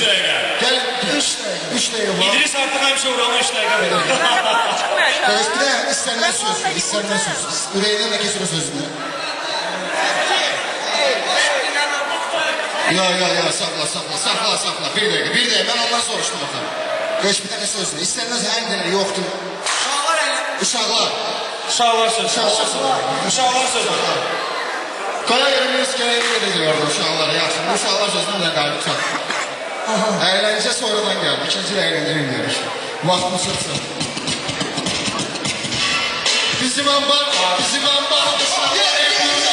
dəqiqə. Gəl 3 dəqiqə var. İdris artıq həmişə oranı 3 dəqiqə verir. Qardaş bir də istənilən söz. Ürəyindən nə keçir o sözünü? Ya, saxla. Bir dəqiqə, mən ondan soruşdum bakalım. Qardaş bir dənə sözünü. İstənilən söz həmin dənə yoxdur. Uşaqlar. Uşaqlar sözü. Uşaqlar sözü. Qaya yerimiz ediyordu uşaqlara, yaxşı. Bu uşaqlar sözünə də qalib çat. Əyləncə sonradan gəldi. İkinci əyləncə indirik. Vaxtını çıxsın. Bizim ambar, uşaqlar.